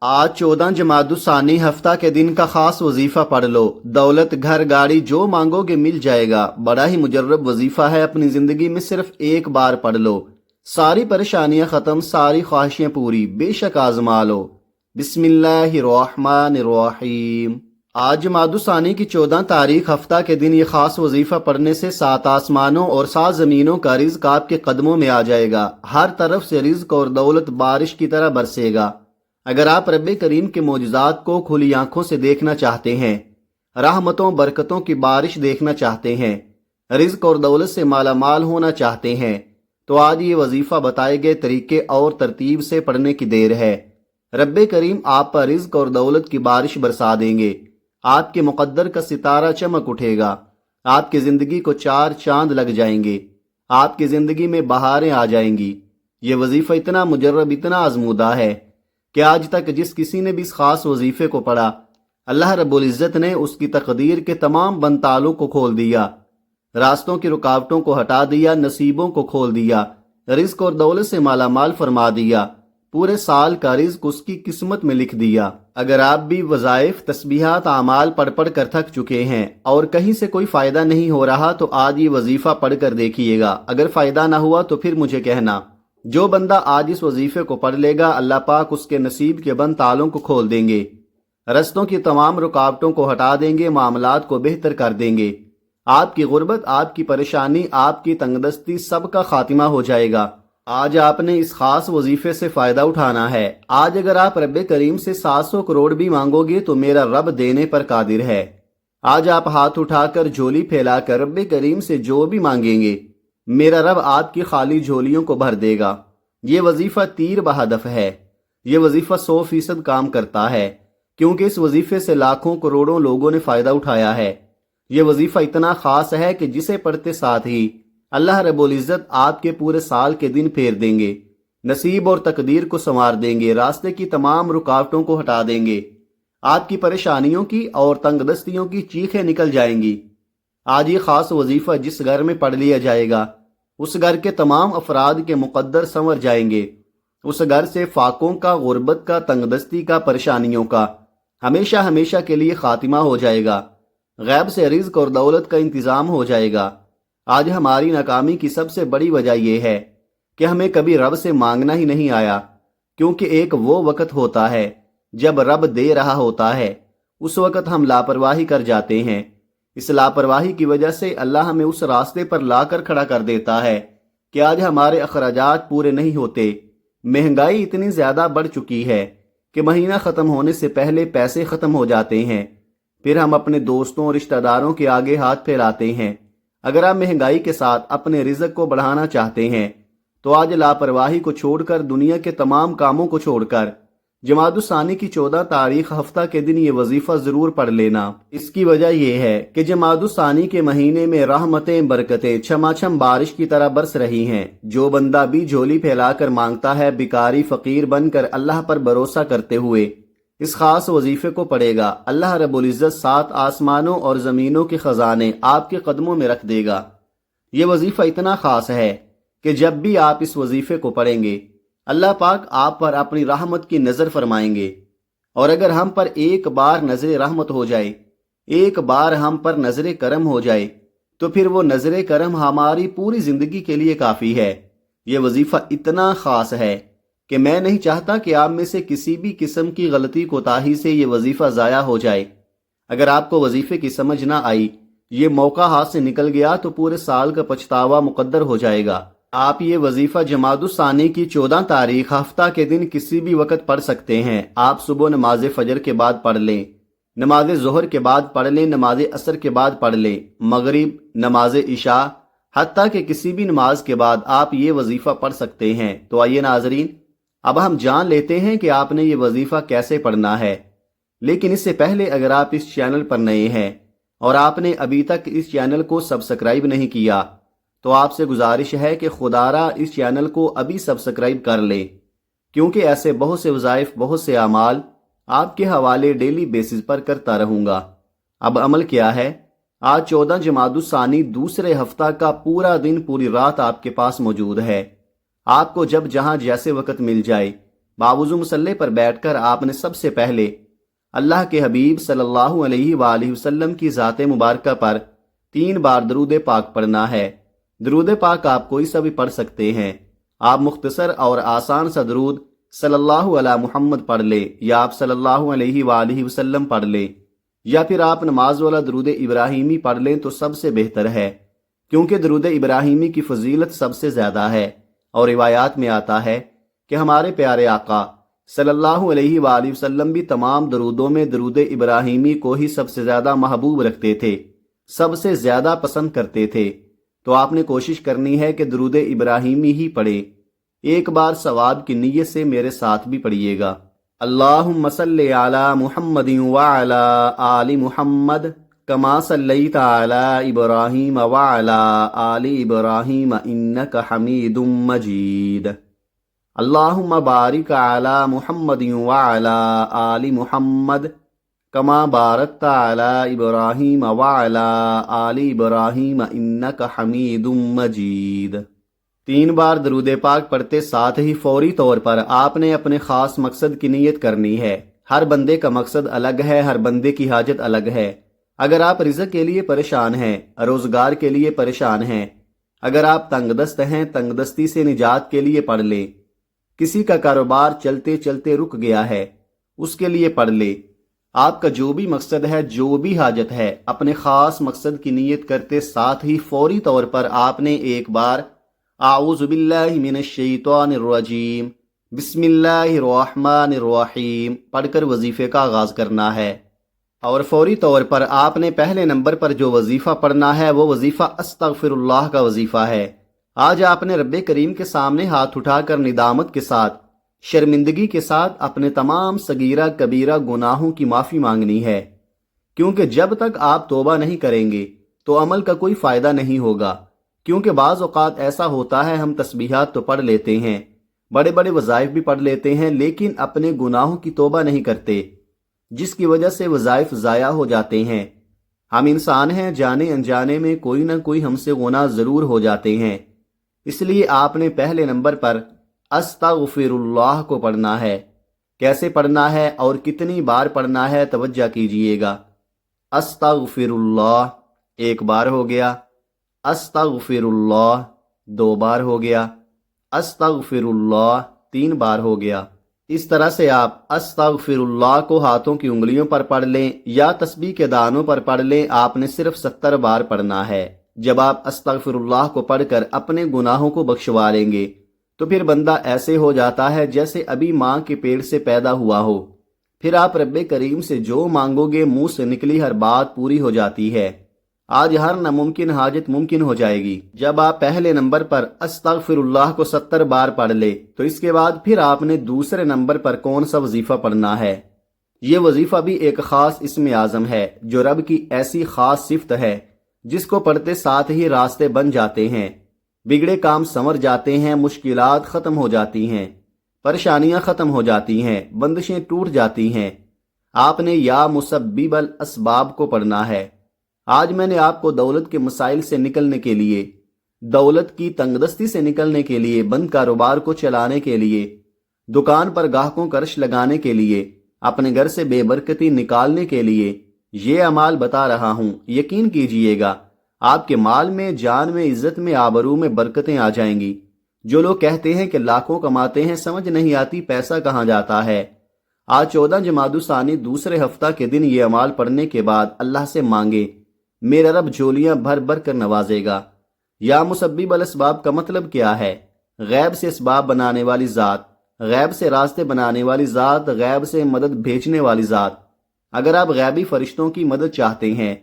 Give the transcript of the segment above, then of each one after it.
آج 14 जमादुस्सानी हफ्ता के दिन का खास वजीफा पढ़ लो। दौलत, घर, गाड़ी जो मांगोगे मिल जाएगा। बड़ा ही मुजर्रब वजीफा है, अपनी जिंदगी में सिर्फ एक बार पढ़ लो। सारी परेशानियां खत्म, सारी ख्वाहिशें पूरी, बेशक आजमा लो। बिस्मिल्लाहिर्रहमानिर्रहीम। आज जमादुस्सानी की 14 तारीख हफ्ता के दिन ये खास वजीफा पढ़ने से 7 आसमानों और 7 जमीनों का रिज्क आपके कदमों में आ जाएगा। हर तरफ से रिज्क और दौलत बारिश की तरह बरसेगा। अगर आप रब्बे करीम के मोजज़ात को खुली आंखों से देखना चाहते हैं, रहमतों बरकतों की बारिश देखना चाहते हैं, रिज्क और दौलत से माला माल होना चाहते हैं, तो आज ये वजीफा बताए गए तरीके और तरतीब से पढ़ने की देर है। रब्बे करीम आप पर रिज्क और दौलत की बारिश बरसा देंगे। आपके मुकद्दर का सितारा चमक उठेगा। आपकी जिंदगी को 4 चांद लग जाएंगे। आपकी जिंदगी में बहारें आ जाएंगी। ये वजीफा इतना मुजर्रब, इतना आजमूदा है कि आज तक जिस किसी ने भी इस खास वजीफे को पढ़ा, अल्लाह रब्बुल इज़्ज़त ने उसकी तकदीर के तमाम बनतालों को खोल दिया, रास्तों की रुकावटों को हटा दिया, नसीबों को खोल दिया, रिज्क और दौलत से माला माल फरमा दिया, पूरे साल का रिज्क उसकी किस्मत में लिख दिया। अगर आप भी वज़ाइफ, तस्बीहात, आमाल पढ़ पढ़ कर थक चुके हैं और कहीं से कोई फायदा नहीं हो रहा, तो आज ये वजीफा पढ़ कर देखिएगा। अगर फायदा ना हुआ तो फिर मुझे कहना। जो बंदा आज इस वजीफे को पढ़ लेगा, अल्लाह पाक उसके नसीब के बंद तालों को खोल देंगे, रस्तों की तमाम रुकावटों को हटा देंगे, मामलात को बेहतर कर देंगे। आपकी गुर्बत, आपकी परेशानी, आपकी तंगदस्ती, सबका खातिमा हो जाएगा। आज आपने इस खास वजीफे से फायदा उठाना है। आज अगर आप रब्बे करीम से 700 करोड़ भी मांगोगे तो मेरा रब देने पर कादिर है। आज आप हाथ उठाकर, झोली फैलाकर रब्बे करीम से जो भी मांगेंगे, मेरा रब आपकी खाली झोलियों को भर देगा। ये वजीफा तीर बहदफ है। ये वजीफा 100% काम करता है, क्योंकि इस वजीफे से लाखों करोड़ों लोगों ने फायदा उठाया है। ये वजीफा इतना खास है कि जिसे पढ़ते साथ ही अल्लाह रब्बुल इज़्ज़त आपके पूरे साल के दिन फेर देंगे, नसीब और तकदीर को संवार देंगे, रास्ते की तमाम रुकावटों को हटा देंगे, आपकी परेशानियों की और तंगदस्तियों की चीखें निकल जाएंगी। आज ये खास वजीफा जिस घर में पढ़ लिया जाएगा, उस घर के तमाम अफराद के मुकद्दर संवर जाएंगे। उस घर से फाकों का, गुर्बत का, तंगदस्ती का, परेशानियों का हमेशा हमेशा के लिए खातिमा हो जाएगा। गैब से रिज्क और दौलत का इंतजाम हो जाएगा। आज हमारी नाकामी की सबसे बड़ी वजह यह है कि हमें कभी रब से मांगना ही नहीं आया, क्योंकि एक वो वक्त होता है जब रब दे रहा होता है, उस वक्त हम लापरवाही कर जाते हैं। इस लापरवाही की वजह से अल्लाह हमें उस रास्ते पर लाकर खड़ा कर देता है कि आज हमारे अखराजात पूरे नहीं होते। महंगाई इतनी ज्यादा बढ़ चुकी है कि महीना खत्म होने से पहले पैसे खत्म हो जाते हैं। फिर हम अपने दोस्तों, रिश्तेदारों के आगे हाथ फैलाते हैं। अगर आप महंगाई के साथ अपने रिज़्क को बढ़ाना चाहते हैं तो आज लापरवाही को छोड़कर, दुनिया के तमाम कामों को छोड़कर जमादुस्सानी की 14 तारीख हफ्ता के दिन ये वजीफा जरूर पढ़ लेना। इसकी वजह यह है कि जमादुस्सानी के महीने में रहमतें, बरकतें छमाछम बारिश की तरह बरस रही हैं। जो बंदा भी झोली फैलाकर मांगता है, भिखारी फकीर बनकर अल्लाह पर भरोसा करते हुए इस खास वजीफे को पढ़ेगा, अल्लाह रब्बुल इज़्ज़त 7 आसमानों और जमीनों के खजाने आपके कदमों में रख देगा। ये वजीफा इतना खास है कि जब भी आप इस वजीफे को पढ़ेंगे, अल्लाह पाक आप पर अपनी रहमत की नजर फरमाएंगे। और अगर हम पर एक बार नजर रहमत हो जाए, एक बार हम पर नजर करम हो जाए, तो फिर वो नजर करम हमारी पूरी जिंदगी के लिए काफी है। ये वजीफा इतना खास है कि मैं नहीं चाहता कि आप में से किसी भी किस्म की गलती कोताही से ये वजीफा ज़ाया हो जाए। अगर आपको वजीफे की समझ ना आई, ये मौका हाथ से निकल गया, तो पूरे साल का पछतावा मुकद्दर हो जाएगा। आप ये वजीफा जमादुस्सानी की 14 तारीख हफ्ता के दिन किसी भी वक्त पढ़ सकते हैं। आप सुबह नमाज फजर के बाद पढ़ लें, नमाज ज़ोहर के बाद पढ़ लें, नमाज असर के बाद पढ़ लें, मगरिब, नमाज इशा, हत्ता कि किसी भी नमाज के बाद आप ये वजीफा पढ़ सकते हैं। तो आइए नाजरीन, अब हम जान लेते हैं कि आपने ये वजीफा कैसे पढ़ना है। लेकिन इससे पहले अगर आप इस चैनल पर नए हैं और आपने अभी तक इस चैनल को सब्सक्राइब नहीं किया, तो आपसे गुजारिश है कि खुदारा इस चैनल को अभी सब्सक्राइब कर ले, क्योंकि ऐसे बहुत से वज़ाइफ, बहुत से अमाल आपके हवाले डेली बेसिस पर करता रहूँगा। अब अमल क्या है? आज 14 जमादुस्सानी दूसरे हफ्ता का पूरा दिन, पूरी रात आपके पास मौजूद है। आपको जब जहां जैसे वक्त मिल जाए, बावुज़ु मुसल्ले पर बैठकर आपने सबसे पहले अल्लाह के हबीब सल्लल्लाहु अलैहि वसल्लम की ज़ात मुबारक पर 3 बार दरूद पाक पढ़ना है। दरूद पाक आप कोई सा भी पढ़ सकते हैं। आप मुख्तसर और आसान सा दरूद सल्लल्लाहु अला मुहम्मद पढ़ ले, या आप सल्लल्लाहु अलैहि वसल्लम पढ़ ले, या फिर आप नमाज वाला दरूद इब्राहिमी पढ़ लें तो सबसे बेहतर है, क्योंकि दरूद इब्राहिमी की फजीलत सबसे ज़्यादा है। और रिवायात में आता है कि हमारे प्यारे आका सल्लल्लाहु अलैहि वसल्लम भी तमाम दरूदों में दरूद इब्राहिमी को ही सबसे ज़्यादा महबूब रखते थे, सबसे ज़्यादा पसंद करते थे। तो आपने कोशिश करनी है कि दरूद इब्राहिमी ही पढ़े। एक बार सवाब की नीयत से मेरे साथ भी पढ़िएगा। अल्लाहुम्मा सल्लि अला मुहम्मदिन व अला आलि मुहम्मद कमा सल्लैता अला इब्राहीम व अला आलि इब्राहीम इन्नका हमीदुम मजीद। अल्लाहुम्मा बारिक अला मुहम्मदिन व अला आलि मुहम्मद कमा बारकता अला इब्राहीम व अला आलि इब्राहीम इन्नका हमीदुम मजीद। 3 बार दरूद पाक पढ़ते साथ ही फौरी तौर पर आपने अपने खास मकसद की नीयत करनी है। हर बंदे का मकसद अलग है, हर बंदे की हाजत अलग है। अगर आप रिज़्क के लिए परेशान हैं, रोजगार के लिए परेशान हैं, अगर आप तंगदस्त हैं, तंगदस्ती से निजात के लिए पढ़ ले। किसी का कारोबार चलते चलते रुक गया है, उसके लिए पढ़ ले। आपका जो भी मकसद है, जो भी हाजत है, अपने खास मकसद की नीयत करते साथ ही फौरी तौर पर आपने एक बार आऊज़ु बिल्लाहि मिनश शैतानिर रजीम बिस्मिल्लाहिर रहमानिर रहीम पढ़कर वजीफे का आगाज करना है। और फौरी तौर पर आपने पहले नंबर पर जो वजीफा पढ़ना है वो वजीफा अस्तगफिरुल्लाह का वजीफा है। आज आपने रब्बे करीम के सामने हाथ उठाकर निदामत के साथ, शर्मिंदगी के साथ अपने तमाम सगीरा कबीरा गुनाहों की माफ़ी मांगनी है, क्योंकि जब तक आप तौबा नहीं करेंगे तो अमल का कोई फ़ायदा नहीं होगा। क्योंकि बाज़ औक़ात ऐसा होता है, हम तस्बीहात तो पढ़ लेते हैं, बड़े बड़े वज़ाइफ भी पढ़ लेते हैं, लेकिन अपने गुनाहों की तौबा नहीं करते, जिसकी वजह से वज़ाइफ ज़ाया हो जाते हैं। हम इंसान हैं, जाने अनजाने में कोई ना कोई हमसे गुनाह ज़रूर हो जाते हैं। इसलिए आपने पहले नंबर पर अस्तगफिरुल्लाह को पढ़ना है। कैसे पढ़ना है और कितनी बार पढ़ना है, तवज्जो कीजिएगा। अस्तगफिरुल्लाह 1 बार हो गया, अस्तगफिरुल्लाह 2 बार हो गया, अस्तगफिरुल्लाह 3 बार हो गया। इस तरह से आप अस्तगफिरुल्लाह को हाथों की उंगलियों पर पढ़ लें या तस्बीह के दानों पर पढ़ लें। आपने सिर्फ 70 बार पढ़ना है। जब आप अस्तगफिरुल्लाह को पढ़कर अपने गुनाहों को बख्शवा लेंगे तो फिर बंदा ऐसे हो जाता है जैसे अभी माँ के पेट से पैदा हुआ हो। फिर आप रब्बे करीम से जो मांगोगे मुंह से निकली हर बात पूरी हो जाती है। आज हर नामुमकिन हाजत मुमकिन हो जाएगी। जब आप पहले नंबर पर अस्तगफिरुल्लाह को 70 बार पढ़ ले तो इसके बाद फिर आपने दूसरे नंबर पर कौन सा वजीफा पढ़ना है। ये वजीफा भी एक खास इस्म आज़म है, जो रब की ऐसी खास सिफ्त है जिसको पढ़ते साथ ही रास्ते बन जाते हैं, बिगड़े काम संवर जाते हैं, मुश्किलात खत्म हो जाती हैं, परेशानियां खत्म हो जाती हैं, बंदिशें टूट जाती हैं। आपने या मुसब्बिबल असबाब को पढ़ना है। आज मैंने आपको दौलत के मसाइल से निकलने के लिए, दौलत की तंगदस्ती से निकलने के लिए, बंद कारोबार को चलाने के लिए, दुकान पर गाहकों का रश लगाने के लिए, अपने घर से बेबरकती निकालने के लिए ये अमाल बता रहा हूँ। यकीन कीजिएगा आपके माल में, जान में, इज्जत में, आबरू में बरकतें आ जाएंगी। जो लोग कहते हैं कि लाखों कमाते हैं, समझ नहीं आती पैसा कहाँ जाता है। आज 14 जमादुसानी दूसरे हफ्ता के दिन ये अमाल पढ़ने के बाद अल्लाह से मांगे, मेरा रब झोलियां भर भर कर नवाजेगा। या मुसब्बिबल असबाब का मतलब क्या है? गैब से असबाब बनाने वाली ज़ात, गैब से रास्ते बनाने वाली ज़ात, गैब से मदद भेजने वाली ज़ात। अगर आप गैबी फरिश्तों की मदद चाहते हैं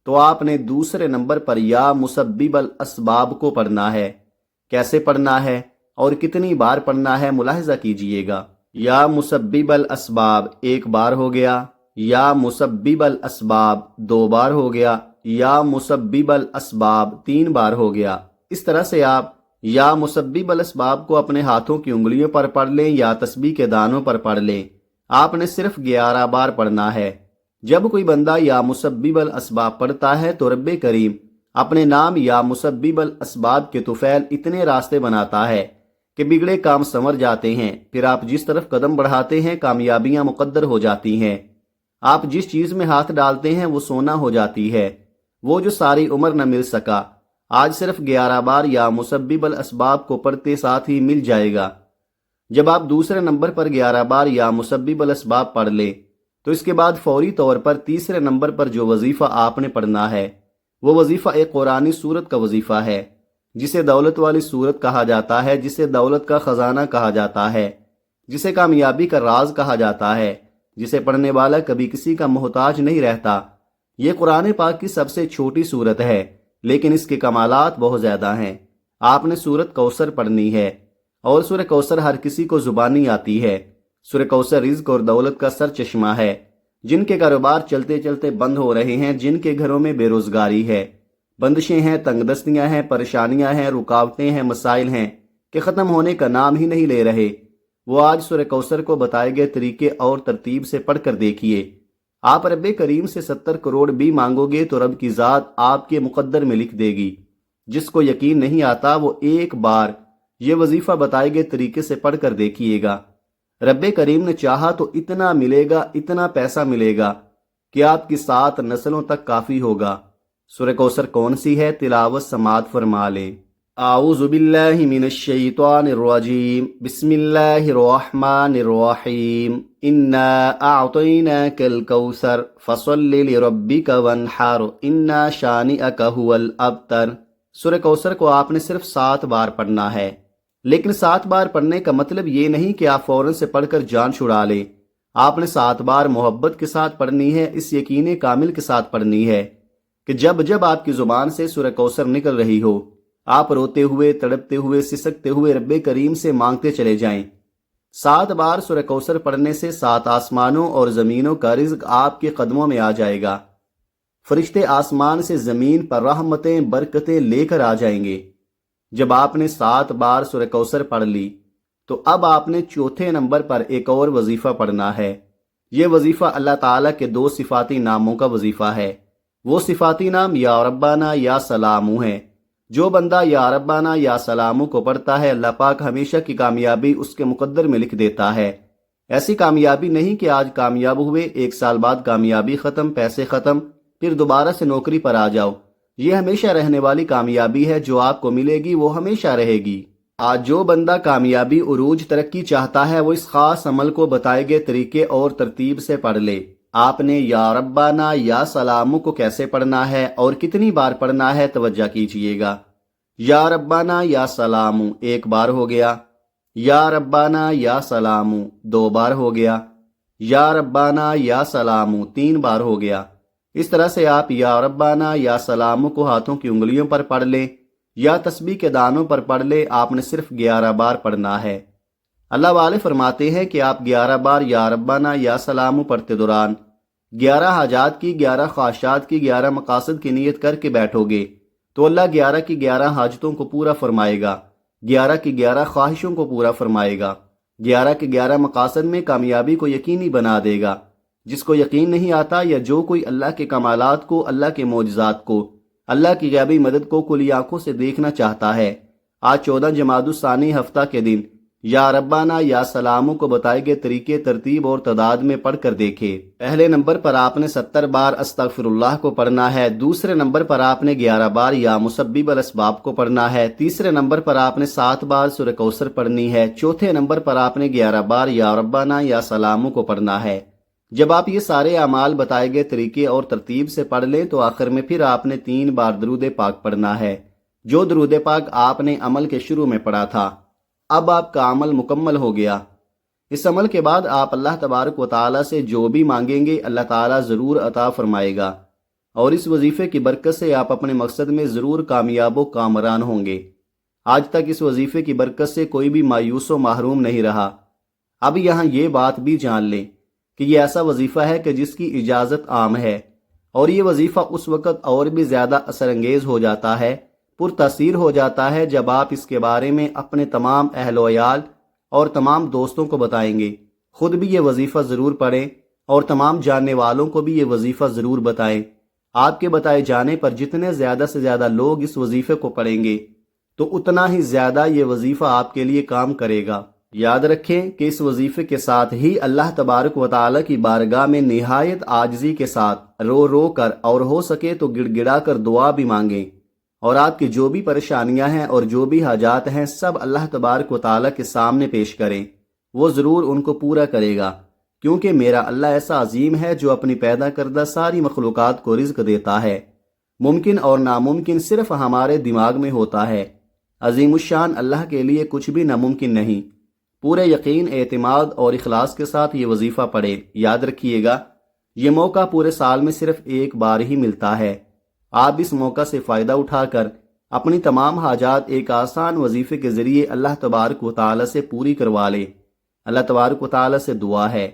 तो आपने दूसरे नंबर पर या मुसब्बिबल असबाब को पढ़ना है। कैसे पढ़ना है और कितनी बार पढ़ना है, मुलाहिजा कीजिएगा। या मुसब्बिबल असबाब 1 बार हो गया, या मुसब्बिबल असबाब 2 बार हो गया, या मुसब्बिबल असबाब 3 बार हो गया। इस तरह से आप या मुसब्बिबल असबाब को अपने हाथों की उंगलियों पर पढ़ लें या तस्बीह के दानों पर पढ़ लें। आपने सिर्फ 11 बार पढ़ना है। जब कोई बंदा या मुसब्बिबल असबाब पढ़ता है तो रब्बे करीम अपने नाम या मुसब्बिबल असबाब के तुफैल इतने रास्ते बनाता है کہ بگڑے کام سنور جاتے ہیں، پھر آپ جس طرف قدم بڑھاتے ہیں کامیابیاں مقدر ہو جاتی ہیں۔ آپ جس چیز میں ہاتھ ڈالتے ہیں وہ سونا ہو جاتی ہے۔ وہ جو ساری عمر نہ مل سکا، آج صرف 11 بار یا مسبب الاسباب کو پڑھتے ساتھ ہی مل جائے گا۔ جب آپ دوسرے نمبر پر 11 بار یا مسبب الاسباب پڑھ لیں تو اس کے بعد فوری طور پر تیسرے نمبر پر جو وظیفہ آپ نے پڑھنا ہے وہ وظیفہ ایک قرآنی سورت کا وظیفہ ہے، جسے دولت والی سورت کہا جاتا ہے، جسے دولت کا خزانہ کہا جاتا ہے، جسے کامیابی کا راز کہا جاتا ہے، جسے پڑھنے والا کبھی کسی کا محتاج نہیں رہتا۔ یہ قرآن پاک کی سب سے چھوٹی سورت ہے، لیکن اس کے کمالات بہت زیادہ ہیں۔ آپ نے سورت کوثر پڑھنی ہے، اور سورہ کوثر ہر کسی کو زبانی آتی ہے۔ سورہ کوثر رزق اور دولت کا سر چشمہ ہے۔ جن کے کاروبار چلتے چلتے بند ہو رہے ہیں، جن کے گھروں میں بے روزگاری ہے، بندشیں ہیں، تنگ دستیاں ہیں، پریشانیاں ہیں، رکاوٹیں ہیں، مسائل ہیں کہ ختم ہونے کا نام ہی نہیں لے رہے، وہ آج سورہ کوثر کو بتائے گئے طریقے اور ترتیب سے پڑھ کر دیکھیے۔ آپ رب کریم سے 70 کروڑ بھی مانگو گے تو رب کی ذات آپ کے مقدر میں لکھ دے گی۔ جس کو یقین نہیں آتا وہ ایک بار یہ وظیفہ بتائے گئے طریقے سے پڑھ کر دیکھیے گا۔ رب کریم نے چاہا تو اتنا ملے گا، اتنا پیسہ ملے گا کہ آپ کی 7 نسلوں تک کافی ہوگا۔ سورہ کوثر کون سی ہے؟ تلاوت سماعت فرما لیں۔ اعوذ باللہ من الشیطان الرجیم، بسم اللہ الرحمن الرحیم، انا اعطیناک الکوثر فصل لربک وانحر ان شانئک ھو الابتر۔ سورہ کوثر کو آپ نے صرف 7 بار پڑھنا ہے، لیکن 7 بار پڑھنے کا مطلب یہ نہیں کہ آپ فوراً سے پڑھ کر جان چھڑا لیں۔ آپ نے 7 بار محبت کے ساتھ پڑھنی ہے، اس یقین کامل کے ساتھ پڑھنی ہے کہ جب جب آپ کی زبان سے سورہ کوثر نکل رہی ہو، آپ روتے ہوئے، تڑپتے ہوئے، سسکتے ہوئے رب کریم سے مانگتے چلے جائیں۔ 7 بار سورہ کوثر پڑھنے سے 7 آسمانوں اور زمینوں کا رزق آپ کے قدموں میں آ جائے گا۔ فرشتے آسمان سے زمین پر رحمتیں، برکتیں لے کر آ جائیں گے۔ جب آپ نے 7 بار سورہ کوثر پڑھ لی تو اب آپ نے چوتھے نمبر پر ایک اور وظیفہ پڑھنا ہے۔ یہ وظیفہ اللہ تعالیٰ کے 2 صفاتی ناموں کا وظیفہ ہے۔ وہ صفاتی نام یا ربانہ یا سلامو ہیں۔ جو بندہ یا ربانہ یا سلامو کو پڑھتا ہے، اللہ پاک ہمیشہ کی کامیابی اس کے مقدر میں لکھ دیتا ہے۔ ایسی کامیابی نہیں کہ آج کامیاب ہوئے، 1 سال بعد کامیابی ختم، پیسے ختم، پھر دوبارہ سے نوکری پر آ جاؤ۔ یہ ہمیشہ رہنے والی کامیابی ہے، جو آپ کو ملے گی وہ ہمیشہ رہے گی۔ آج جو بندہ کامیابی، عروج، ترقی چاہتا ہے وہ اس خاص عمل کو بتائے گئے طریقے اور ترتیب سے پڑھ لے۔ آپ نے یا ربانہ یا سلامو کو کیسے پڑھنا ہے اور کتنی بار پڑھنا ہے، توجہ کیجئے گا۔ یا ربانہ یا سلامو 1 بار ہو گیا، یا ربانہ یا سلامو 2 بار ہو گیا، یا ربانہ یا سلامو 3 بار ہو گیا۔ اس طرح سے آپ یا ربانہ یا سلامو کو ہاتھوں کی انگلیوں پر پڑھ لیں یا تسبیح کے دانوں پر پڑھ لیں۔ آپ نے صرف 11 بار پڑھنا ہے۔ اللہ والے فرماتے ہیں کہ آپ 11 بار یا ربانہ یا سلامو پڑھتے دوران 11 حاجات کی، 11 خواہشات کی، 11 مقاصد کی نیت کر کے بیٹھو گے تو اللہ 11 کی 11 حاجتوں کو پورا فرمائے گا، 11 کی 11 خواہشوں کو پورا فرمائے گا، 11 کے 11 مقاصد میں کامیابی کو یقینی بنا دے گا۔ جس کو یقین نہیں آتا یا جو کوئی اللہ کے کمالات کو، اللہ کے معجزات کو، اللہ کی غیبی مدد کو کھلی آنکھوں سے دیکھنا چاہتا ہے، آج 14 جمادی الثانی ہفتہ کے دن یا ربانہ یا سلامو کو بتائے گئے طریقے، ترتیب اور تعداد میں پڑھ کر دیکھے۔ پہلے نمبر پر آپ نے 70 بار استغفر اللہ کو پڑھنا ہے، دوسرے نمبر پر آپ نے 11 بار یا مسبب الاسباب کو پڑھنا ہے، تیسرے نمبر پر آپ نے 7 بار سورہ کوثر پڑھنی ہے، چوتھے نمبر پر آپ نے 11 بار یا ربانہ یا سلامو کو پڑھنا ہے۔ جب آپ یہ سارے اعمال بتائے گئے طریقے اور ترتیب سے پڑھ لیں تو آخر میں پھر آپ نے 3 بار درود پاک پڑھنا ہے، جو درود پاک آپ نے عمل کے شروع میں پڑھا تھا۔ اب آپ کا عمل مکمل ہو گیا۔ اس عمل کے بعد آپ اللہ تبارک و تعالیٰ سے جو بھی مانگیں گے اللہ تعالیٰ ضرور عطا فرمائے گا، اور اس وظیفے کی برکت سے آپ اپنے مقصد میں ضرور کامیاب و کامران ہوں گے۔ آج تک اس وظیفے کی برکت سے کوئی بھی مایوس و محروم نہیں رہا۔ اب یہاں یہ بات بھی جان لیں کہ یہ ایسا وظیفہ ہے کہ جس کی اجازت عام ہے، اور یہ وظیفہ اس وقت اور بھی زیادہ اثر انگیز ہو جاتا ہے، پر تاثیر ہو جاتا ہے جب آپ اس کے بارے میں اپنے تمام اہل و عیال اور تمام دوستوں کو بتائیں گے۔ خود بھی یہ وظیفہ ضرور پڑھیں اور تمام جاننے والوں کو بھی یہ وظیفہ ضرور بتائیں۔ آپ کے بتائے جانے پر جتنے زیادہ سے زیادہ لوگ اس وظیفے کو پڑھیں گے تو اتنا ہی زیادہ یہ وظیفہ آپ کے لیے کام کرے گا۔ یاد رکھیں کہ اس وظیفے کے ساتھ ہی اللہ تبارک و تعالیٰ کی بارگاہ میں نہایت عاجزی کے ساتھ رو رو کر اور ہو سکے تو گڑ گڑا کر دعا بھی مانگیں، اور آپ کی جو بھی پریشانیاں ہیں اور جو بھی حاجات ہیں سب اللہ تبارک و تعالیٰ کے سامنے پیش کریں، وہ ضرور ان کو پورا کرے گا، کیونکہ میرا اللہ ایسا عظیم ہے جو اپنی پیدا کردہ ساری مخلوقات کو رزق دیتا ہے۔ ممکن اور ناممکن صرف ہمارے دماغ میں ہوتا ہے، عظیم الشان اللہ کے لیے کچھ بھی ناممکن نہیں۔ پورے یقین، اعتماد اور اخلاص کے ساتھ یہ وظیفہ پڑھیں۔ یاد رکھیے گا، یہ موقع پورے سال میں صرف ایک بار ہی ملتا ہے۔ آپ اس موقع سے فائدہ اٹھا کر اپنی تمام حاجات ایک آسان وظیفے کے ذریعے اللہ تبارک و تعالیٰ سے پوری کروا لیں۔ اللہ تبارک و تعالیٰ سے دعا ہے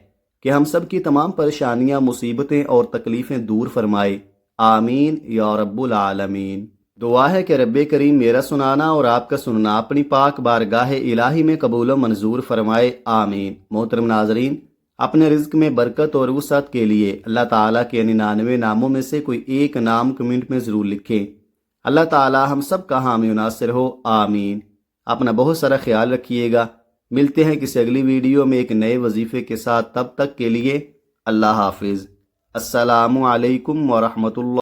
کہ ہم سب کی تمام پریشانیاں، مصیبتیں اور تکلیفیں دور فرمائے۔ آمین یا رب العالمین۔ دعا ہے کہ رب کریم میرا سنانا اور آپ کا سننا اپنی پاک بارگاہ الہی میں قبول و منظور فرمائے۔ آمین۔ محترم ناظرین، اپنے رزق میں برکت اور وسعت کے لیے اللہ تعالیٰ کے 99 ناموں میں سے کوئی ایک نام کمنٹ میں ضرور لکھیں۔ اللہ تعالیٰ ہم سب کا حامی و ناصر ہو۔ آمین۔ اپنا بہت سارا خیال رکھیے گا۔ ملتے ہیں کسی اگلی ویڈیو میں ایک نئے وظیفے کے ساتھ، تب تک کے لیے اللہ حافظ۔ السلام علیکم ورحمۃ اللہ۔